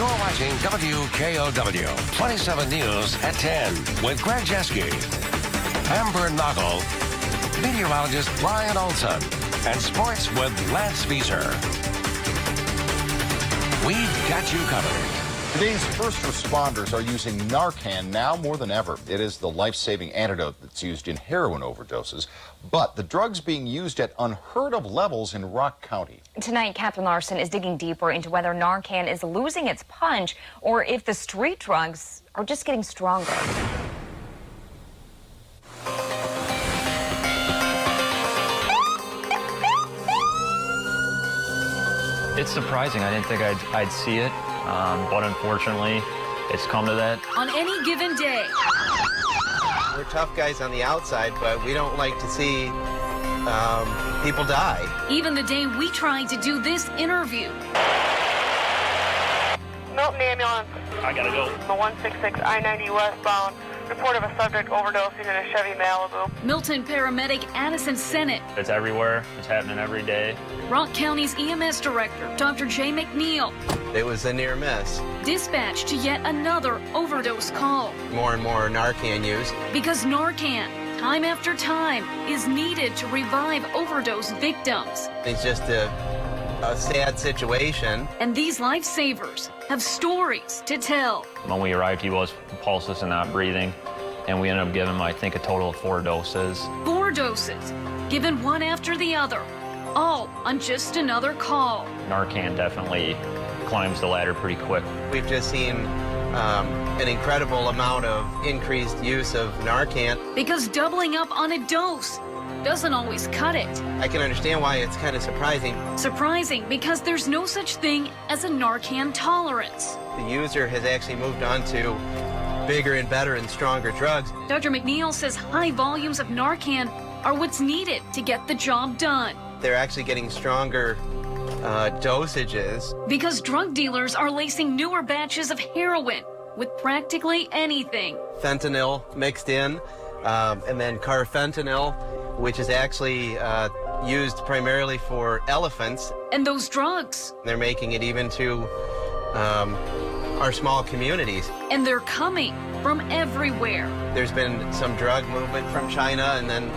You're watching WKOW 27 News at 10 with Greg Jeske, Amber Noggle, meteorologist Brian Olson, and sports with Lance Beezer. We've got you covered. Today's first responders are using Narcan now more than ever. It is the life-saving antidote that's used in heroin overdoses. But the drug's being used at unheard-of levels in Rock County. Tonight, Catherine Larson is digging deeper into whether Narcan is losing its punch or if the street drugs are just getting stronger. It's surprising. I didn't think I'd see it, but unfortunately, it's come to that. On any given day, we're tough guys on the outside, but we don't like to see people die. Even the day we tried to do this interview. Milton ambulance. I gotta go. The 166 I-90 westbound. Report of a subject overdosing in a Chevy Malibu. Milton paramedic Addison Sennett. It's everywhere. It's happening every day. Rock County's EMS director, Dr. Jay McNeil. It was a near miss. Dispatched to yet another overdose call. More and more Narcan use. Because Narcan, time after time, is needed to revive overdose victims. It's just a sad situation. And these lifesavers have stories to tell. When we arrived, he was pulseless and not breathing, and we ended up giving him, I think, a total of 4 doses. 4 doses, given one after the other, all on just another call. Narcan definitely climbs the ladder pretty quick. We've just seen an incredible amount of increased use of Narcan. Because doubling up on a dose doesn't always cut it. I can understand why it's kind of surprising. Surprising because there's no such thing as a Narcan tolerance. The user has actually moved on to bigger and better and stronger drugs. Dr. McNeil says high volumes of Narcan are what's needed to get the job done. They're actually getting stronger dosages. Because drug dealers are lacing newer batches of heroin with practically anything. Fentanyl mixed in, and then carfentanil, which is actually used primarily for elephants. And those drugs. They're making it even to our small communities. And they're coming from everywhere. There's been some drug movement from China and then,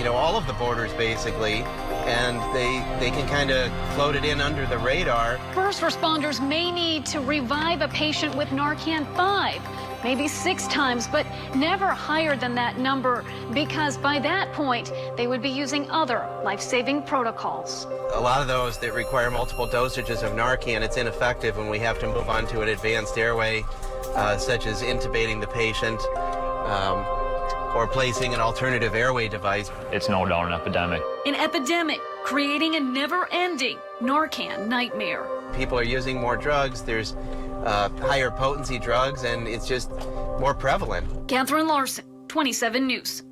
all of the borders basically. And they can kind of float it in under the radar. First responders may need to revive a patient with Narcan 5, maybe 6 times, but never higher than that number, because by that point, they would be using other life-saving protocols. A lot of those that require multiple dosages of Narcan, it's ineffective when we have to move on to an advanced airway, such as intubating the patient, or placing an alternative airway device. It's no doubt an epidemic. An epidemic, creating a never-ending Narcan nightmare. People are using more drugs, there's higher potency drugs, and it's just more prevalent. Catherine Larson, 27 News.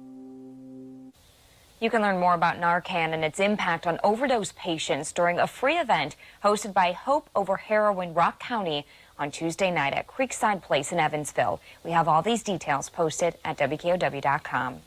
You can learn more about Narcan and its impact on overdose patients during a free event hosted by Hope Over Heroin Rock County on Tuesday night at Creekside Place in Evansville. We have all these details posted at WKOW.com.